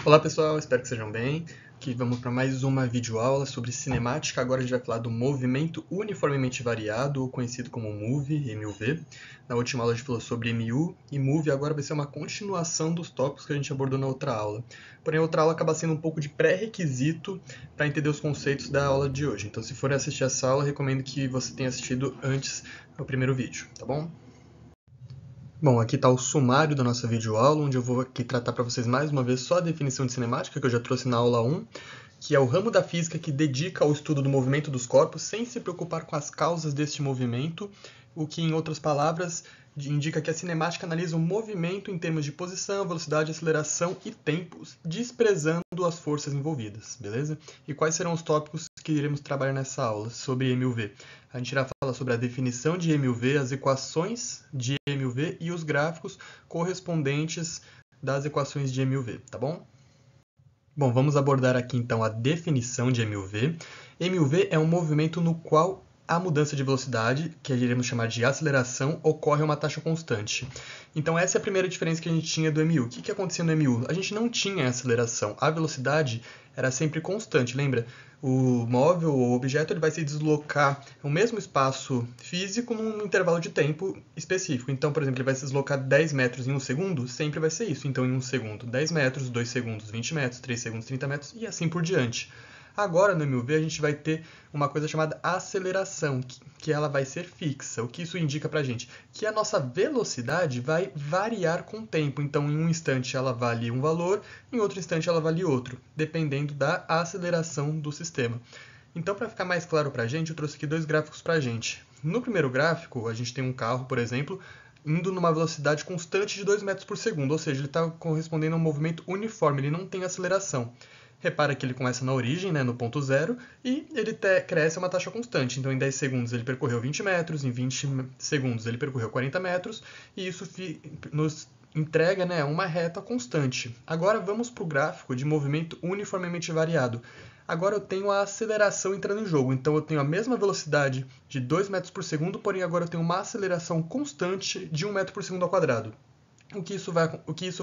Olá pessoal, espero que sejam bem. Aqui vamos para mais uma videoaula sobre cinemática. Agora a gente vai falar do movimento uniformemente variado, ou conhecido como MUV, MUV. Na última aula a gente falou sobre MU e MUV, agora vai ser uma continuação dos tópicos que a gente abordou na outra aula. Porém, a outra aula acaba sendo um pouco de pré-requisito para entender os conceitos da aula de hoje. Então, se for assistir essa aula, recomendo que você tenha assistido antes o primeiro vídeo, tá bom? Bom, aqui está o sumário da nossa videoaula, onde eu vou aqui tratar para vocês mais uma vez só a definição de cinemática, que eu já trouxe na aula 1, que é o ramo da física que dedica ao estudo do movimento dos corpos sem se preocupar com as causas deste movimento, o que, em outras palavras, indica que a cinemática analisa o movimento em termos de posição, velocidade, aceleração e tempos, desprezando as forças envolvidas, beleza? E quais serão os tópicos que iremos trabalhar nessa aula sobre MUV? A gente irá falar sobre a definição de MUV, as equações de MUV e os gráficos correspondentes das equações de MUV, tá bom? Bom, vamos abordar aqui então a definição de MUV. MUV é um movimento no qual a mudança de velocidade, que iremos chamar de aceleração, ocorre a uma taxa constante. Então essa é a primeira diferença que a gente tinha do MU. O que acontecia no MU? A gente não tinha aceleração, a velocidade era sempre constante, lembra? O móvel ou objeto ele vai se deslocar no mesmo espaço físico num intervalo de tempo específico. Então, por exemplo, ele vai se deslocar 10 metros em 1 segundo, sempre vai ser isso. Então, em 1 segundo, 10 metros, 2 segundos, 20 metros, 3 segundos, 30 metros e assim por diante. Agora, no MUV, a gente vai ter uma coisa chamada aceleração, que ela vai ser fixa. O que isso indica pra gente? Que a nossa velocidade vai variar com o tempo. Então, em um instante ela vale um valor, em outro instante ela vale outro, dependendo da aceleração do sistema. Então, para ficar mais claro pra gente, eu trouxe aqui dois gráficos pra gente. No primeiro gráfico, a gente tem um carro, por exemplo, indo numa velocidade constante de 2 metros por segundo, ou seja, ele está correspondendo a um movimento uniforme, ele não tem aceleração. Repara que ele começa na origem, né, no ponto zero, e ele cresce a uma taxa constante. Então, em 10 segundos ele percorreu 20 metros, em 20 segundos ele percorreu 40 metros, e isso nos entrega, né, uma reta constante. Agora vamos para o gráfico de movimento uniformemente variado. Agora eu tenho a aceleração entrando em jogo, então eu tenho a mesma velocidade de 2 metros por segundo, porém agora eu tenho uma aceleração constante de 1 metro por segundo ao quadrado. O que isso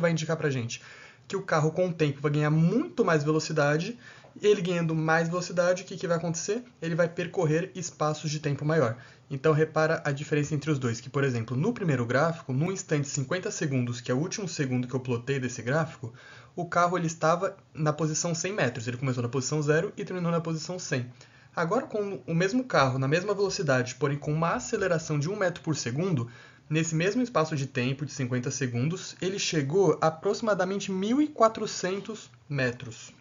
vai indicar para a gente? Que o carro com o tempo vai ganhar muito mais velocidade, ele ganhando mais velocidade, o que vai acontecer? Ele vai percorrer espaços de tempo maior. Então repara a diferença entre os dois, que por exemplo, no primeiro gráfico, no instante 50 segundos, que é o último segundo que eu plotei desse gráfico, o carro ele estava na posição 100 metros, ele começou na posição 0 e terminou na posição 100. Agora com o mesmo carro, na mesma velocidade, porém com uma aceleração de 1 metro por segundo, nesse mesmo espaço de tempo de 50 segundos, ele chegou a aproximadamente 1.400 metros.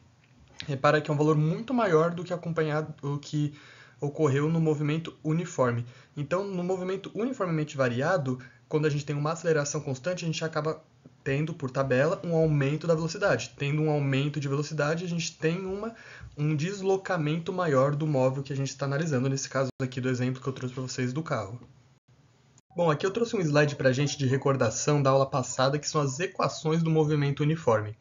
Repara que é um valor muito maior do que o que ocorreu no movimento uniforme. Então, no movimento uniformemente variado, quando a gente tem uma aceleração constante, a gente acaba tendo, por tabela, um aumento da velocidade. Tendo um aumento de velocidade, a gente tem um deslocamento maior do móvel que a gente está analisando, nesse caso aqui do exemplo que eu trouxe para vocês do carro. Bom, aqui eu trouxe um slide para a gente de recordação da aula passada, que são as equações do movimento uniforme.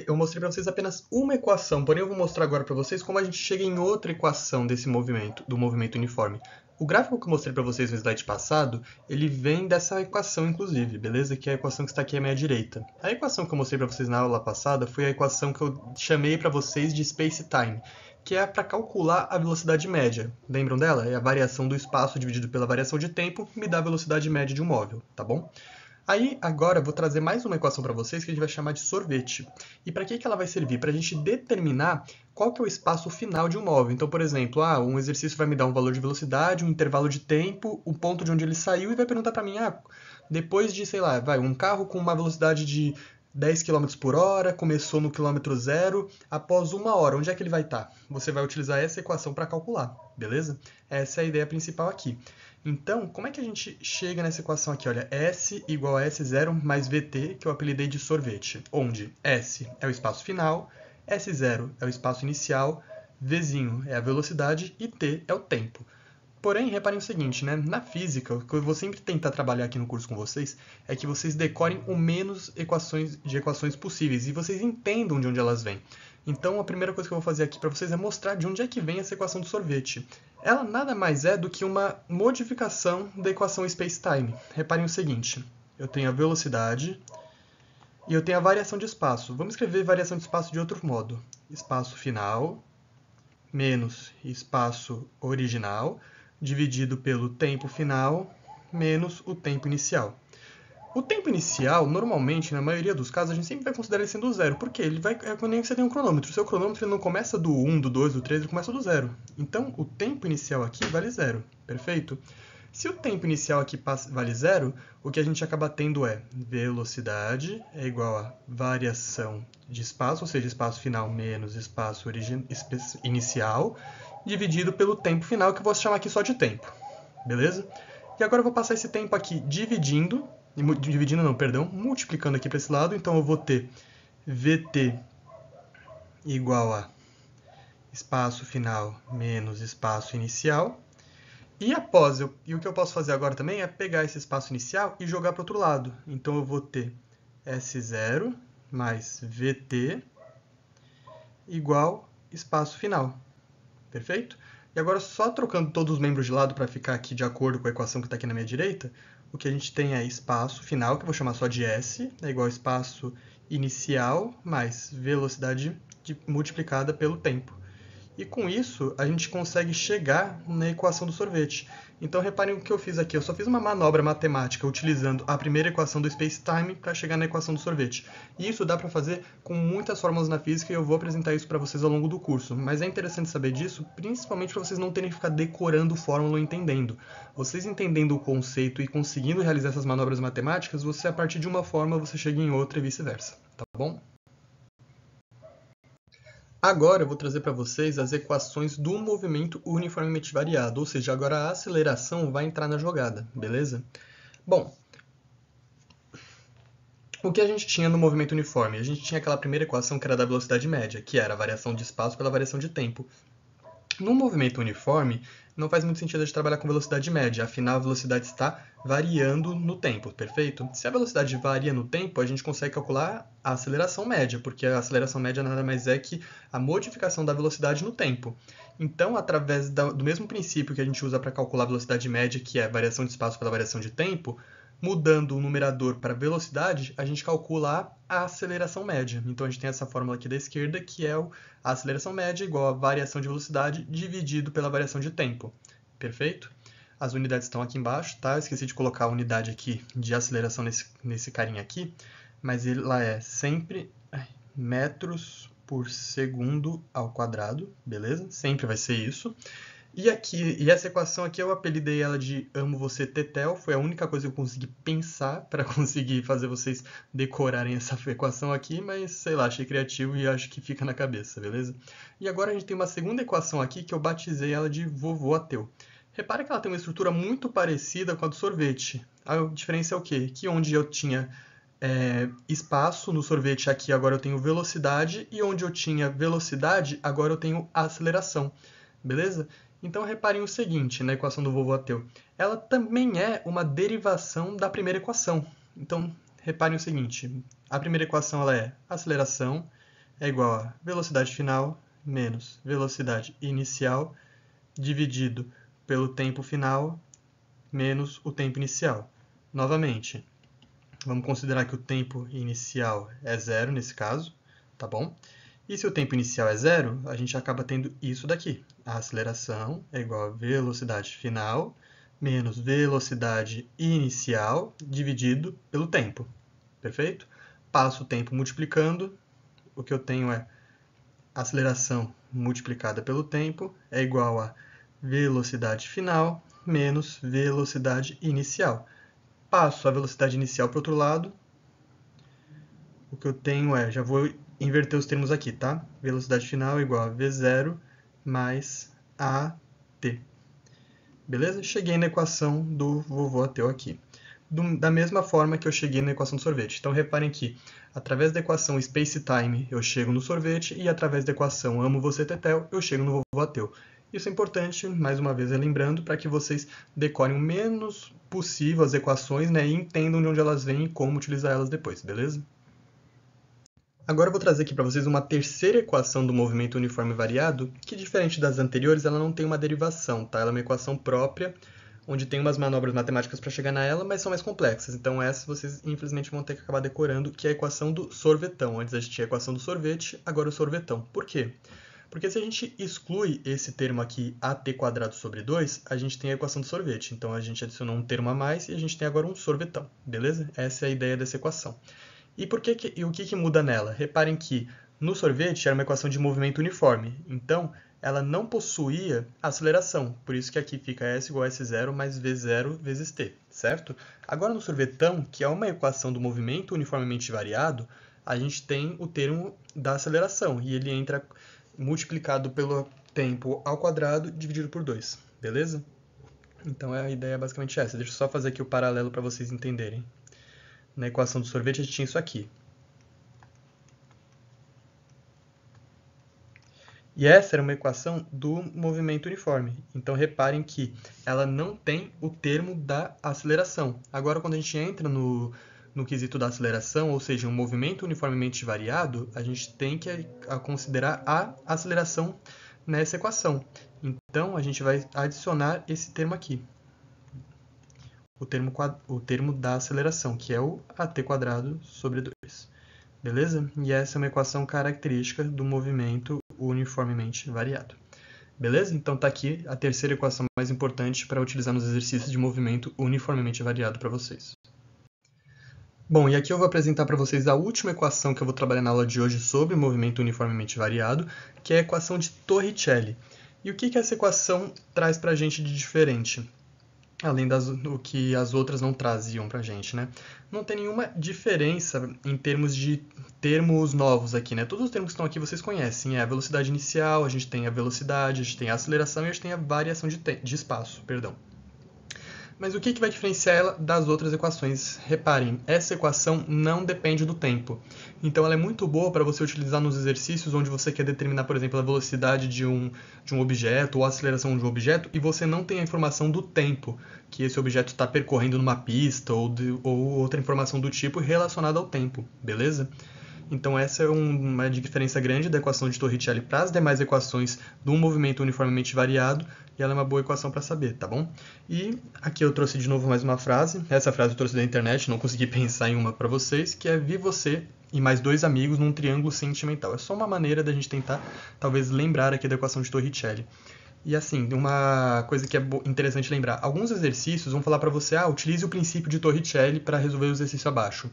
Eu mostrei para vocês apenas uma equação, porém eu vou mostrar agora para vocês como a gente chega em outra equação do movimento uniforme. O gráfico que eu mostrei para vocês no slide passado, ele vem dessa equação, inclusive, beleza? Que é a equação que está aqui à minha direita. A equação que eu mostrei para vocês na aula passada foi a equação que eu chamei para vocês de space-time, que é para calcular a velocidade média. Lembram dela? É a variação do espaço dividido pela variação de tempo, que me dá a velocidade média de um móvel, tá bom? Aí, agora, eu vou trazer mais uma equação para vocês que a gente vai chamar de sorvete. E para que ela vai servir? Para a gente determinar qual que é o espaço final de um móvel. Então, por exemplo, um exercício vai me dar um valor de velocidade, um intervalo de tempo, o ponto de onde ele saiu e vai perguntar para mim, depois de, sei lá, um carro com uma velocidade de 10 km por hora, começou no quilômetro zero, após 1 hora, onde é que ele vai estar? Você vai utilizar essa equação para calcular, beleza? Essa é a ideia principal aqui. Então, como é que a gente chega nessa equação aqui? Olha, S igual a S0 mais VT, que eu apelidei de sorvete, onde S é o espaço final, S0 é o espaço inicial, Vzinho é a velocidade e T é o tempo. Porém, reparem o seguinte, né? Na física, o que eu vou sempre tentar trabalhar aqui no curso com vocês é que vocês decorem o menos equações possíveis e vocês entendam de onde elas vêm. Então, a primeira coisa que eu vou fazer aqui para vocês é mostrar de onde é que vem essa equação do sorvete. Ela nada mais é do que uma modificação da equação space-time. Reparem o seguinte, eu tenho a velocidade E eu tenho a variação de espaço. Vamos escrever variação de espaço de outro modo. Espaço final menos espaço original, dividido pelo tempo final menos o tempo inicial. O tempo inicial, normalmente, na maioria dos casos, a gente sempre vai considerar ele sendo zero, porque ele vai, é quando você tem um cronômetro. O seu cronômetro ele não começa do 1, do 2, do 3, ele começa do zero. Então, o tempo inicial aqui vale zero, perfeito? Se o tempo inicial aqui vale zero, o que a gente acaba tendo é velocidade é igual a variação de espaço, ou seja, espaço final menos espaço inicial, dividido pelo tempo final, que eu vou chamar aqui só de tempo, beleza? E agora eu vou passar esse tempo aqui multiplicando aqui para esse lado, então eu vou ter VT igual a espaço final menos espaço inicial. E o que eu posso fazer agora também é pegar esse espaço inicial e jogar para o outro lado. Então eu vou ter S0 mais VT igual espaço final. Perfeito? E agora, só trocando todos os membros de lado para ficar aqui de acordo com a equação que está aqui na minha direita, o que a gente tem é espaço final, que eu vou chamar só de S, é igual a espaço inicial mais velocidade multiplicada pelo tempo. E com isso, a gente consegue chegar na equação do sorvete. Então, reparem o que eu fiz aqui. Eu só fiz uma manobra matemática utilizando a primeira equação do space-time para chegar na equação do sorvete. E isso dá para fazer com muitas fórmulas na física e eu vou apresentar isso para vocês ao longo do curso. Mas é interessante saber disso, principalmente para vocês não terem que ficar decorando fórmula ou entendendo. Vocês entendendo o conceito e conseguindo realizar essas manobras matemáticas, você, a partir de uma forma, você chega em outra e vice-versa. Tá bom? Agora eu vou trazer para vocês as equações do movimento uniformemente variado, ou seja, agora a aceleração vai entrar na jogada, beleza? Bom, o que a gente tinha no movimento uniforme? A gente tinha aquela primeira equação que era da velocidade média, que era a variação de espaço pela variação de tempo. No movimento uniforme, não faz muito sentido a gente trabalhar com velocidade média, afinal a velocidade está variando no tempo, perfeito? Se a velocidade varia no tempo, a gente consegue calcular a aceleração média, porque a aceleração média nada mais é que a modificação da velocidade no tempo. Então, através do mesmo princípio que a gente usa para calcular a velocidade média, que é a variação de espaço pela variação de tempo, mudando o numerador para velocidade, a gente calcula a aceleração média. Então, a gente tem essa fórmula aqui da esquerda, que é a aceleração média igual a variação de velocidade dividido pela variação de tempo. Perfeito? As unidades estão aqui embaixo, tá? Eu esqueci de colocar a unidade aqui de aceleração nesse carinha aqui, mas ela é sempre metros por segundo ao quadrado, beleza? Sempre vai ser isso. E essa equação aqui eu apelidei ela de amo você tetel, foi a única coisa que eu consegui pensar para conseguir fazer vocês decorarem essa equação aqui, mas sei lá, achei criativo e acho que fica na cabeça, beleza? E agora a gente tem uma segunda equação aqui que eu batizei ela de vovô ateu. Repara que ela tem uma estrutura muito parecida com a do sorvete. A diferença é o quê? Que onde eu tinha espaço no sorvete aqui, agora eu tenho velocidade, e onde eu tinha velocidade, agora eu tenho aceleração, beleza? Então, reparem o seguinte, na equação do vovô ateu. Ela também é uma derivação da primeira equação. Então, reparem o seguinte. A primeira equação ela é aceleração é igual a velocidade final menos velocidade inicial dividido pelo tempo final menos o tempo inicial. Novamente, vamos considerar que o tempo inicial é zero nesse caso, tá bom? E se o tempo inicial é zero, a gente acaba tendo isso daqui. A aceleração é igual a velocidade final menos velocidade inicial dividido pelo tempo. Perfeito? Passo o tempo multiplicando. O que eu tenho é aceleração multiplicada pelo tempo é igual a velocidade final menos velocidade inicial. Passo a velocidade inicial para o outro lado. O que eu tenho é, já vou inverter os termos aqui, tá? Velocidade final é igual a V0 mais AT. Beleza? Cheguei na equação do vovô ateu aqui. Da mesma forma que eu cheguei na equação do sorvete. Então, reparem que, através da equação space-time, eu chego no sorvete, e através da equação amo você tetel, eu chego no vovô ateu. Isso é importante, mais uma vez, lembrando, para que vocês decorem o menos possível as equações, né, e entendam de onde elas vêm e como utilizar elas depois, beleza? Agora eu vou trazer aqui para vocês uma terceira equação do movimento uniforme variado, que, diferente das anteriores, ela não tem uma derivação, tá? Ela é uma equação própria, onde tem umas manobras matemáticas para chegar nela, mas são mais complexas. Então essa vocês infelizmente vão ter que acabar decorando, que é a equação do sorvetão. Antes a gente tinha a equação do sorvete, agora o sorvetão. Por quê? Porque se a gente exclui esse termo aqui, at² sobre 2, a gente tem a equação do sorvete. Então a gente adicionou um termo a mais e a gente tem agora um sorvetão, beleza? Essa é a ideia dessa equação. E o que muda nela? Reparem que no sorvete era uma equação de movimento uniforme, então ela não possuía aceleração, por isso que aqui fica S igual a S0 mais V0 vezes T, certo? Agora no sorvetão, que é uma equação do movimento uniformemente variado, a gente tem o termo da aceleração, e ele entra multiplicado pelo tempo ao quadrado dividido por 2, beleza? Então a ideia é basicamente essa. Deixa eu só fazer aqui o paralelo para vocês entenderem. Na equação do sorvete a gente tinha isso aqui. E essa era uma equação do movimento uniforme. Então reparem que ela não tem o termo da aceleração. Agora quando a gente entra no quesito da aceleração, ou seja, um movimento uniformemente variado, a gente tem que considerar a aceleração nessa equação. Então, a gente vai adicionar esse termo aqui, o termo da aceleração, que é o at² sobre 2. Beleza? E essa é uma equação característica do movimento uniformemente variado. Beleza? Então está aqui a terceira equação mais importante para utilizar nos exercícios de movimento uniformemente variado para vocês. Bom, e aqui eu vou apresentar para vocês a última equação que eu vou trabalhar na aula de hoje sobre movimento uniformemente variado, que é a equação de Torricelli. E o que essa equação traz para a gente de diferente? Além do que as outras não traziam para a gente, né? Não tem nenhuma diferença em termos de termos novos aqui, né? Todos os termos que estão aqui vocês conhecem. É a velocidade inicial, a gente tem a velocidade, a gente tem a aceleração e a gente tem a variação de espaço, perdão. Mas o que vai diferenciar ela das outras equações? Reparem, essa equação não depende do tempo. Então ela é muito boa para você utilizar nos exercícios onde você quer determinar, por exemplo, a velocidade de um objeto ou a aceleração de um objeto e você não tem a informação do tempo que esse objeto está percorrendo numa pista ou outra informação do tipo relacionada ao tempo, beleza? Então essa é uma diferença grande da equação de Torricelli para as demais equações do movimento uniformemente variado, e ela é uma boa equação para saber, tá bom? E aqui eu trouxe de novo mais uma frase, essa frase eu trouxe da internet, não consegui pensar em uma para vocês, que é: vi você e mais dois amigos num triângulo sentimental. É só uma maneira da gente tentar, talvez, lembrar aqui da equação de Torricelli. E assim, uma coisa que é interessante lembrar, alguns exercícios vão falar para você: utilize o princípio de Torricelli para resolver o exercício abaixo.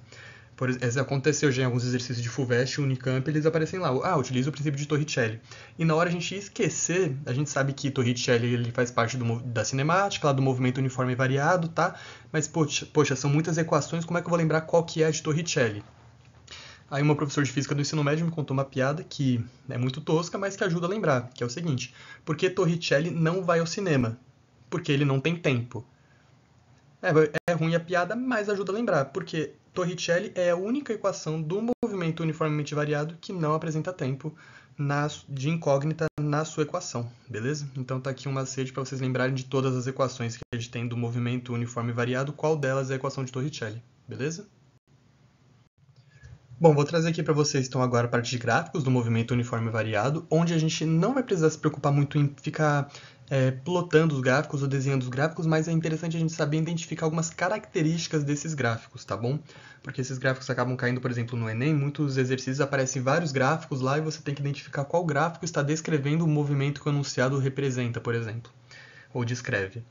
Isso aconteceu já em alguns exercícios de FUVEST, Unicamp, eles aparecem lá. Utiliza o princípio de Torricelli. E na hora a gente esquecer, a gente sabe que Torricelli ele faz parte da cinemática, lá do movimento uniforme variado, tá? Mas, poxa, são muitas equações, como é que eu vou lembrar qual que é a de Torricelli? Aí uma professora de física do ensino médio me contou uma piada que é muito tosca, mas que ajuda a lembrar, que é o seguinte: por que Torricelli não vai ao cinema? Porque ele não tem tempo. É ruim a piada, mas ajuda a lembrar, porque Torricelli é a única equação do movimento uniformemente variado que não apresenta tempo de incógnita na sua equação, beleza? Então tá aqui um macete para vocês lembrarem de todas as equações que a gente tem do movimento uniforme variado, qual delas é a equação de Torricelli, beleza? Bom, vou trazer aqui para vocês então agora a parte de gráficos do movimento uniforme variado, onde a gente não vai precisar se preocupar muito em ficar plotando os gráficos ou desenhando os gráficos, mas é interessante a gente saber identificar algumas características desses gráficos, tá bom? Porque esses gráficos acabam caindo, por exemplo, no Enem, muitos exercícios aparecem vários gráficos lá e você tem que identificar qual gráfico está descrevendo o movimento que o enunciado representa, por exemplo, ou descreve.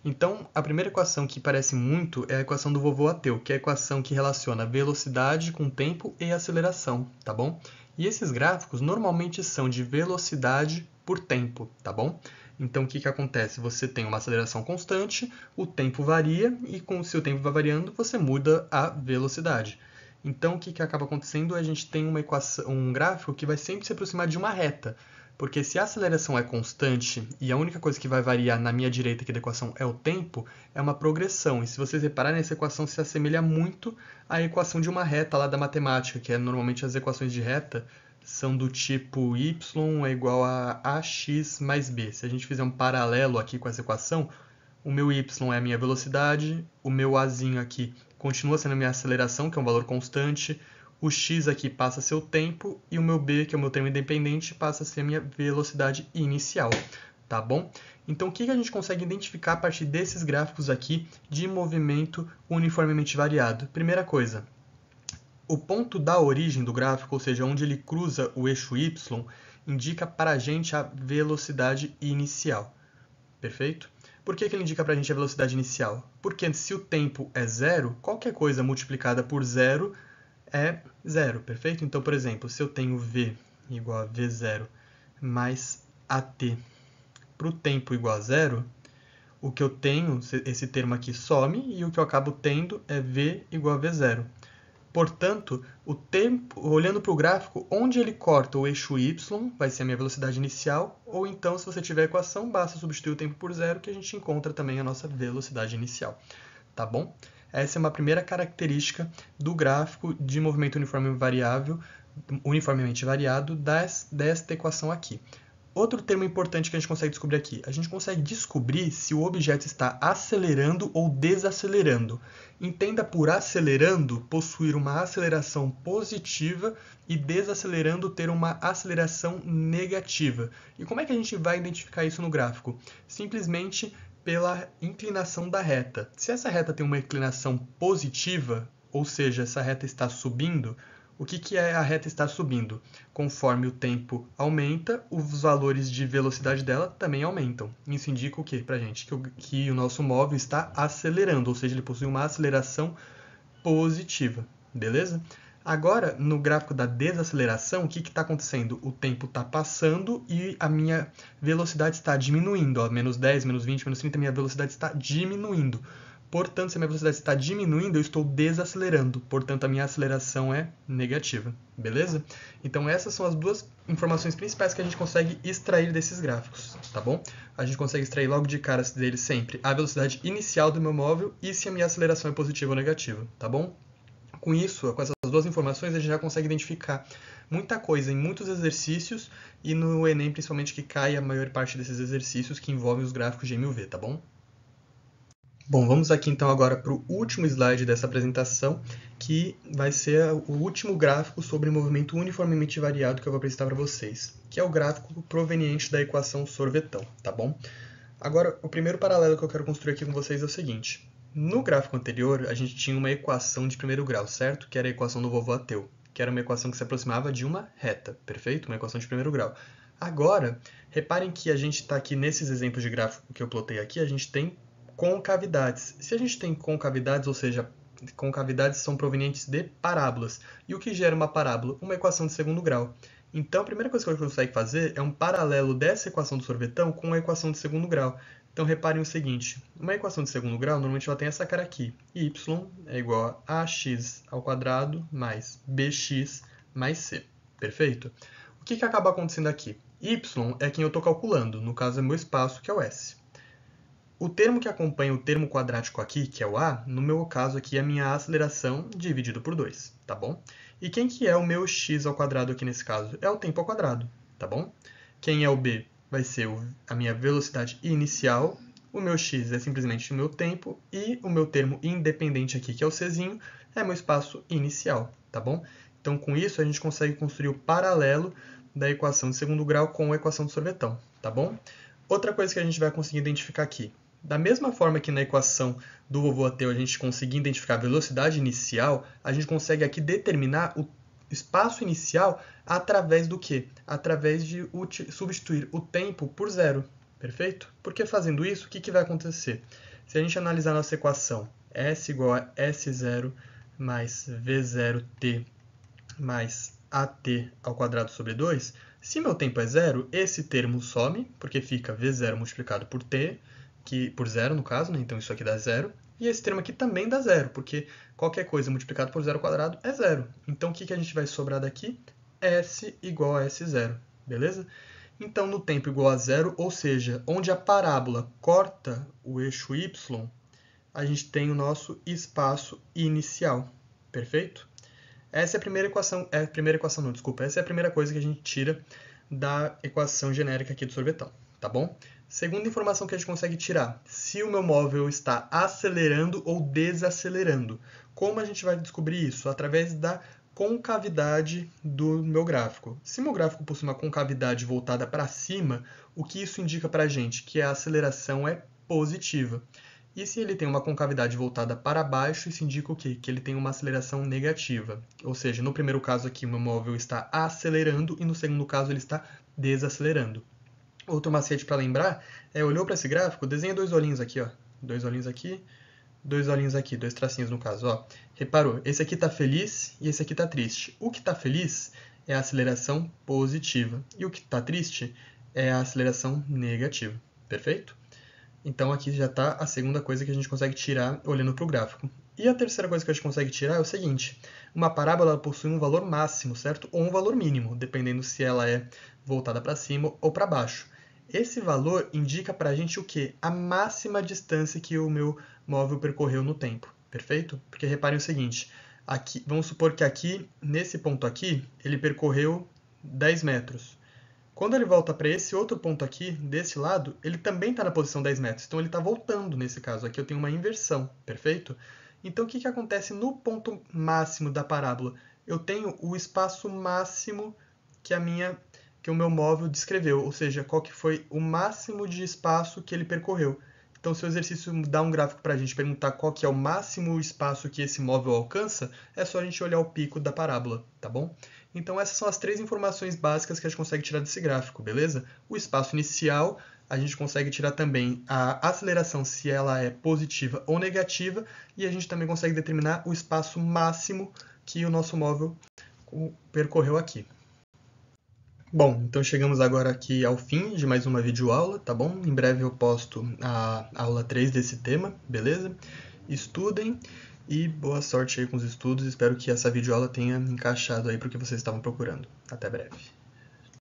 Então, a primeira equação que parece muito é a equação do vovô ateu, que é a equação que relaciona velocidade com tempo e aceleração, tá bom? E esses gráficos normalmente são de velocidade por tempo, tá bom? Então, o que acontece? Você tem uma aceleração constante, o tempo varia, e se o tempo vai variando, você muda a velocidade. Então, o que acaba acontecendo? A gente tem um gráfico que vai sempre se aproximar de uma reta, porque se a aceleração é constante e a única coisa que vai variar na minha direita aqui da equação é o tempo, é uma progressão. E se vocês repararem, essa equação se assemelha muito à equação de uma reta lá da matemática, que normalmente as equações de reta são do tipo y é igual a ax mais b. Se a gente fizer um paralelo aqui com essa equação, o meu y é a minha velocidade, o meu azinho aqui continua sendo a minha aceleração, que é um valor constante, o x aqui passa a ser o tempo, e o meu b, que é o meu termo independente, passa a ser a minha velocidade inicial. tá bom? Então, o que a gente consegue identificar a partir desses gráficos aqui de movimento uniformemente variado? Primeira coisa, o ponto da origem do gráfico, ou seja, onde ele cruza o eixo y, indica para a gente a velocidade inicial, perfeito? Por que ele indica para a gente a velocidade inicial? Porque se o tempo é zero, qualquer coisa multiplicada por zero é zero, perfeito? Então, por exemplo, se eu tenho v igual a v0 mais at para o tempo igual a zero, o que eu tenho, esse termo aqui some, e o que eu acabo tendo é v igual a v0. Portanto, o tempo, olhando para o gráfico, onde ele corta o eixo y, vai ser a minha velocidade inicial, ou então, se você tiver a equação, basta substituir o tempo por zero, que a gente encontra também a nossa velocidade inicial. Tá bom? Essa é uma primeira característica do gráfico de movimento uniformemente variado desta equação aqui. Outro termo importante que a gente consegue descobrir aqui. A gente consegue descobrir se o objeto está acelerando ou desacelerando. Entenda por acelerando possuir uma aceleração positiva e desacelerando ter uma aceleração negativa. E como é que a gente vai identificar isso no gráfico? Simplesmente pela inclinação da reta. Se essa reta tem uma inclinação positiva, ou seja, essa reta está subindo, o que é a reta estar subindo? Conforme o tempo aumenta, os valores de velocidade dela também aumentam. Isso indica o quê para a gente? Que o nosso móvel está acelerando, ou seja, ele possui uma aceleração positiva. Beleza? Agora, no gráfico da desaceleração, o que está acontecendo? O tempo está passando e a minha velocidade está diminuindo. Ó, menos 10, menos 20, menos 30, minha velocidade está diminuindo. Portanto, se a minha velocidade está diminuindo, eu estou desacelerando. Portanto, a minha aceleração é negativa. Beleza? Então, essas são as duas informações principais que a gente consegue extrair desses gráficos. Tá bom? A gente consegue extrair logo de cara deles sempre a velocidade inicial do meu móvel e se a minha aceleração é positiva ou negativa. Tá bom? Com isso, com essas duas informações, a gente já consegue identificar muita coisa em muitos exercícios e no Enem, principalmente, que cai a maior parte desses exercícios que envolvem os gráficos de M/V, tá bom? Bom, vamos aqui então agora para o último slide dessa apresentação, que vai ser o último gráfico sobre movimento uniformemente variado que eu vou apresentar para vocês, que é o gráfico proveniente da equação sorvetão, tá bom? Agora, o primeiro paralelo que eu quero construir aqui com vocês é o seguinte. No gráfico anterior, a gente tinha uma equação de primeiro grau, certo? Que era a equação do vovô-ateu, que era uma equação que se aproximava de uma reta, perfeito? Uma equação de primeiro grau. Agora, reparem que a gente está aqui nesses exemplos de gráfico que eu plotei aqui, a gente tem concavidades. Se a gente tem concavidades, ou seja, concavidades são provenientes de parábolas. E o que gera uma parábola? Uma equação de segundo grau. Então, a primeira coisa que a gente consegue fazer é um paralelo dessa equação do sorvetão com a equação de segundo grau. Então, reparem o seguinte, uma equação de segundo grau, normalmente ela tem essa cara aqui. Y é igual a ax ao quadrado mais bx mais c. Perfeito? O que acaba acontecendo aqui? Y é quem eu estou calculando, no caso é meu espaço, que é o S. O termo que acompanha o termo quadrático aqui, que é o A, no meu caso aqui é a minha aceleração dividido por 2, tá bom? E quem que é o meu x ao quadrado aqui nesse caso? É o tempo ao quadrado, tá bom? Quem é o B? Vai ser a minha velocidade inicial, o meu x é simplesmente o meu tempo, e o meu termo independente aqui, que é o Czinho, é meu espaço inicial, tá bom? Então, com isso, a gente consegue construir o paralelo da equação de segundo grau com a equação do sorvetão, tá bom? Outra coisa que a gente vai conseguir identificar aqui. Da mesma forma que na equação do vovô-ateu a gente conseguia identificar a velocidade inicial, a gente consegue aqui determinar o espaço inicial através do quê? Através de substituir o tempo por zero, perfeito? Porque fazendo isso, o que vai acontecer? Se a gente analisar nossa equação, S igual a S0 mais V0t mais AT ao quadrado sobre 2, se meu tempo é zero, esse termo some, porque fica V0 multiplicado por t, por zero no caso, né? Então isso aqui dá zero. E esse termo aqui também dá zero, porque qualquer coisa multiplicado por zero ao quadrado é zero. Então o que a gente vai sobrar daqui? S igual a S0, beleza? Então no tempo igual a zero, ou seja, onde a parábola corta o eixo y, a gente tem o nosso espaço inicial, perfeito? Essa é a primeira equação, essa é a primeira coisa que a gente tira da equação genérica aqui do sorvetão, tá bom? Segunda informação que a gente consegue tirar, se o meu móvel está acelerando ou desacelerando. Como a gente vai descobrir isso? Através da concavidade do meu gráfico. Se meu gráfico possui uma concavidade voltada para cima, o que isso indica para a gente? Que a aceleração é positiva. E se ele tem uma concavidade voltada para baixo, isso indica o quê? Que ele tem uma aceleração negativa. Ou seja, no primeiro caso aqui, o meu móvel está acelerando e no segundo caso ele está desacelerando. Outro macete para lembrar é, olhou para esse gráfico, desenha dois olhinhos aqui, ó. Dois olhinhos aqui, dois olhinhos aqui, dois tracinhos no caso, ó. Reparou? Esse aqui está feliz e esse aqui está triste. O que está feliz é a aceleração positiva e o que está triste é a aceleração negativa. Perfeito? Então aqui já está a segunda coisa que a gente consegue tirar olhando para o gráfico. E a terceira coisa que a gente consegue tirar é o seguinte: uma parábola possui um valor máximo, certo? Ou um valor mínimo, dependendo se ela é voltada para cima ou para baixo. Esse valor indica para a gente o quê? A máxima distância que o meu móvel percorreu no tempo, perfeito? Porque reparem o seguinte, aqui, vamos supor que aqui, nesse ponto aqui, ele percorreu 10 metros. Quando ele volta para esse outro ponto aqui, desse lado, ele também está na posição 10 metros. Então ele está voltando nesse caso. Aqui eu tenho uma inversão, perfeito? Então o que acontece no ponto máximo da parábola? Eu tenho o espaço máximo que o meu móvel descreveu, ou seja, qual que foi o máximo de espaço que ele percorreu. Então, se o exercício dá um gráfico para a gente perguntar qual que é o máximo espaço que esse móvel alcança, é só a gente olhar o pico da parábola, tá bom? Então, essas são as três informações básicas que a gente consegue tirar desse gráfico, beleza? O espaço inicial, a gente consegue tirar também a aceleração, se ela é positiva ou negativa, e a gente também consegue determinar o espaço máximo que o nosso móvel percorreu aqui. Bom, então chegamos agora aqui ao fim de mais uma videoaula, tá bom? Em breve eu posto a aula 3 desse tema, beleza? Estudem e boa sorte aí com os estudos. Espero que essa videoaula tenha encaixado aí para o que vocês estavam procurando. Até breve.